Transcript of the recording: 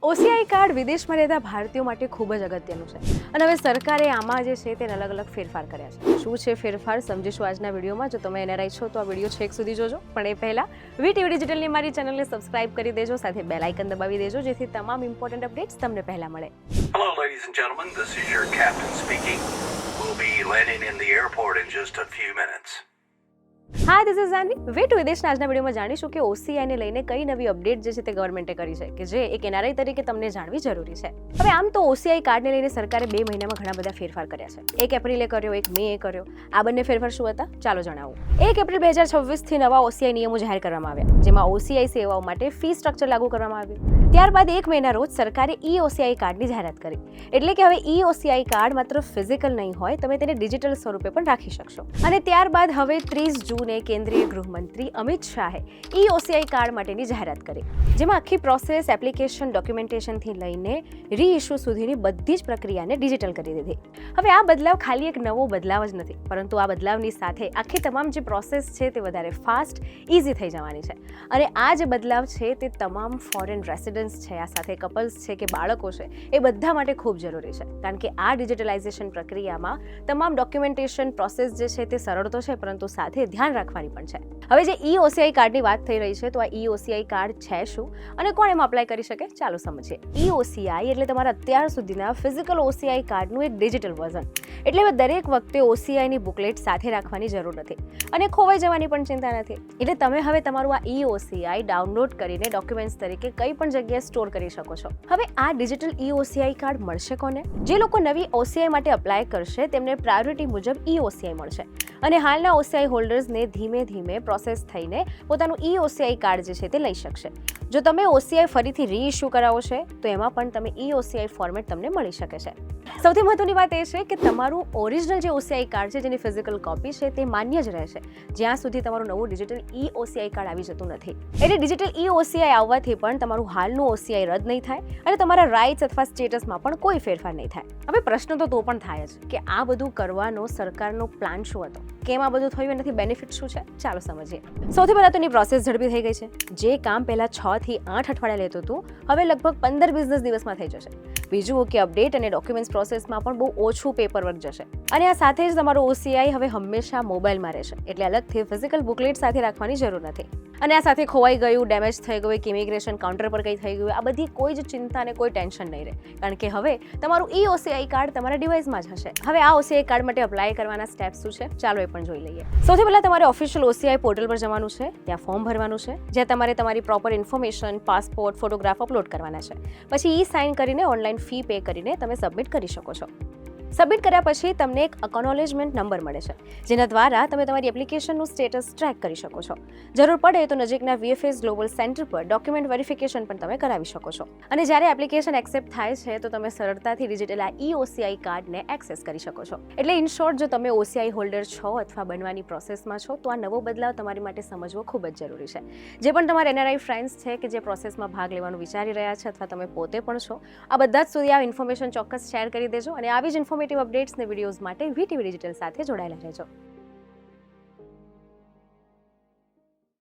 OCI card વિદેશમાં રહેતા ભારતીયો માટે ખૂબ જ અગત્યનું છે અને હવે સરકારે આમાં જે છે તે અલગ અલગ ફેરફાર કર્યા છે. શું છે ફેરફાર સમજીશું આજના વિડીયોમાં. જો તમે એનઆરઆઈ છો તો આ વિડીયો છેક સુધી જોજો, પણ એ પહેલા વીટીવી ડિજિટલની મારી ચેનલને સબસ્ક્રાઇબ કરી દેજો, સાથે બેલ આઇકન દબાવી દેજો જેથી તમામ ઇમ્પોર્ટન્ટ અપડેટ્સ તમને પહેલા મળે. Hello, ladies and gentlemen. This is your captain speaking. We'll be landing in the airport in just a few minutes. Hi, this is Janvi. Way to વિદેશના આજના વિડીયોમાં જાણીશું કે ઓસીઆઈને લઈને કઈ નવી અપડેટ જે છે તે ગવર્મેન્ટે કરી છે કે જે એક એનઆરઆઈ તરીકે તમને જાણવી જરૂરી છે. હવે આમ તો ઓસીઆઈ કાર્ડને લઈને સરકારે 2 મહિનામાં ઘણા બધા ફેરફાર કર્યા છે. 1 એપ્રિલે કર્યો, 1 મેએ કર્યો. આ બંને ફેરફાર શું હતા ચાલો જણાવું. 1 એપ્રિલ 2026થી નવા ઓસીઆઈ નિયમો જાહેર કરવામાં આવ્યા, જેમાં ઓસીઆઈ સેવાઓ માટે ફી સ્ટ્રક્ચર લાગુ કરવામાં આવ્યું. ત્યારબાદ 1 મેના રોજ સરકારે ઈ ઓસીઆઈ કાર્ડની જાહેરાત કરી, એટલે કે હવે ઈ ઓસીઆઈ કાર્ડ માત્ર ફિઝિકલ નહીં હોય, તમે તેને ડિજિટલ સ્વરૂપે પણ રાખી શકશો. અને ત્યારબાદ હવે 30 જૂને કેન્દ્રીય ગૃહમંત્રી અમિત શાહે ઈ ઓસીઆઈ કાર્ડ માટેની જાહેરાત કરી, જેમાં આખી પ્રોસેસ, એપ્લિકેશન, ડોક્યુમેન્ટેશનથી લઈને રીઇશ્યુ સુધીની બધી જ પ્રક્રિયાને ડિજિટલ કરી દીધી. હવે આ બદલાવ ખાલી એક નવો બદલાવ જ નથી, પરંતુ આ બદલાવની સાથે આખી તમામ જે પ્રોસેસ છે તે વધારે ફાસ્ટ, ઇઝી થઈ જવાની છે. અને આ જે બદલાવ છે તે તમામ ફોરેન રેસિડન્ટ્સ છે, આ સાથે કપલ્સ છે કે બાળકો છે, એ બધા માટે ખૂબ જરૂરી છે, કારણ કે આ ડિજિટલાઇઝેશન પ્રક્રિયામાં તમામ ડોક્યુમેન્ટેશન પ્રોસેસ જે છે તે સરળ તો છે, પરંતુ સાથે ધ્યાન રાખવાની પણ છે. હવે જે ઈ ઓસીઆઈ કાર્ડની વાત થઈ રહી છે, તો આ ઈ ઓસીઆઈ કાર્ડ છે શું અને કોણ એમાં અપ્લાય કરી શકે ચાલો સમજીએ. ઈ ઓસીઆઈ એટલે તમારા અત્યાર સુધીના ફિઝિકલ ઓસીઆઈ કાર્ડનું એક ડિજિટલ વર્ઝન. એટલે હવે દરેક વખતે ઓસીઆઈની બુકલેટ સાથે રાખવાની જરૂર નથી અને ખોવાઈ જવાની પણ ચિંતા નથી. એટલે તમે હવે તમારું આ ઈ ઓસીઆઈ ડાઉનલોડ કરીને ડોક્યુમેન્ટ્સ તરીકે કઈ પણ જગ્યાએ સ્ટોર કરી શકો છો. હવે આ ડિજિટલ ઈ ઓસીઆઈ કાર્ડ મળશે કોને? જે લોકો નવી ઓસીઆઈ માટે અપ્લાય કરશે તેમને પ્રાયોરિટી મુજબ ઈ ઓસીઆઈ મળશે અને હાલના ઓસીઆઈ હોલ્ડર્સને ધીમે ધીમે પ્રોસેસ થઈને પોતાનું ઈ ઓસીઆઈ કાર્ડ જે છે તે લઈ શકશે. જો તમે ઓસીઆઈ ફરીથી રીઇશ્યુ કરાવો છે તો એમાં પણ તમે ઈ ઓસીઆઈ ફોર્મેટ તમને મળી શકે છે. સૌથી મહત્વની વાત એ છે કે તમારું ઓરિજિનલ જે ઓસીઆઈ કાર્ડ છે, જેની ફિઝિકલ કોપી છે, તે માન્ય જ રહેશે જ્યાં સુધી તમારું નવું ડિજિટલ ઈ ઓસીઆઈ કાર્ડ આવી જતું નથી. એટલે ડિજિટલ ઈ ઓસીઆઈ આવવાથી પણ તમારું હાલનું ઓસીઆઈ રદ નહીં થાય અને તમારા રાઇટ્સ અથવા સ્ટેટસમાં પણ કોઈ ફેરફાર નહીં થાય. હવે પ્રશ્ન તો પણ થાય જ કે આ બધું કરવાનો સરકારનો પ્લાન શું હતો, કેમ આ બધું થયું, એનાથી બેનિફિટ શું છે ચાલો સમજીએ. સૌથી પહેલા તો એની પ્રોસેસ ઝડપી થઈ ગઈ છે. જે કામ પહેલા 6 થી 8 અઠવાડિયા લેતું હતું, હવે લગભગ 15 બિઝનેસ દિવસમાં થઈ જશે. બીજું કે અપડેટ અને ડોક્યુમેન્ટ્સ પ્રોસેસમાં પણ બહુ ઓછું પેપર વર્ક જશે. અને આ સાથે જ તમારું ઓસીઆઈ હવે હંમેશા મોબાઈલમાં રહેશે, એટલે અલગથી ફિઝિકલ બુકલેટ સાથે રાખવાની જરૂર નથી. અને આ સાથે ખોવાઈ ગયું, ડેમેજ થઈ ગયું કે ઇમિગ્રેશન કાઉન્ટર પર કંઈ થઈ ગયું, આ બધી કોઈ જ ચિંતા અને કોઈ ટેન્શન નહીં રહે, કારણ કે હવે તમારું ઈ ઓસીઆઈ કાર્ડ તમારા ડિવાઇસમાં જ હશે. હવે આ ઓસીઆઈ કાર્ડ માટે અપ્લાય કરવાના સ્ટેપ્સ શું છે ચાલો એ પણ જોઈ લઈએ. સૌથી પહેલા તમારે ઓફિશિયલ ઓસીઆઈ પોર્ટલ પર જવાનું છે, ત્યાં ફોર્મ ભરવાનું છે, જ્યાં તમારે તમારી proper information, passport, photograph upload કરવાના છે. પછી ઈ સાઇન કરીને ઓનલાઈન ફી પે કરીને તમે સબમિટ કરી શકો છો. સબમિટ કર્યા પછી તમને એક અકોનોલેજમેન્ટ નંબર મળે છે, જેના દ્વારા તમે તમારી એપ્લિકેશનનું સ્ટેટસ ટ્રેક કરી શકો છો. જરૂર પડે તો નજીકના વીએફએસ ગ્લોબલ સેન્ટર પર ડોક્યુમેન્ટ વેરિફિકેશન પણ તમે કરાવી શકો છો. અને જ્યારે એપ્લિકેશન એક્સેપ્ટ થાય છે તો તમે સરળતાથી ડિજિટલ આ ઈ ઓસીઆઈ કાર્ડને એક્સેસ કરી શકો છો. એટલે ઇન શોર્ટ, જો તમે ઓસીઆઈ હોલ્ડર છો અથવા બનવાની પ્રોસેસમાં છો તો આ નવો બદલાવ તમારી માટે સમજવો ખૂબ જ જરૂરી છે. જે પણ તમારા એનઆરઆઈ ફ્રેન્ડ્સ છે કે જે પ્રોસેસમાં ભાગ લેવાનું વિચારી રહ્યા છે અથવા તમે પોતે પણ છો, આ બધા જ સુધી આ ઇન્ફોર્મેશન ચોક્કસ શેર કરી દેજો અને આવી જ ઇન્ફોર્મેટિવ અપડેટ્સ ને વિડીયોઝ માટે વીટીવી ડિજિટલ સાથે જોડાયેલા રહેજો.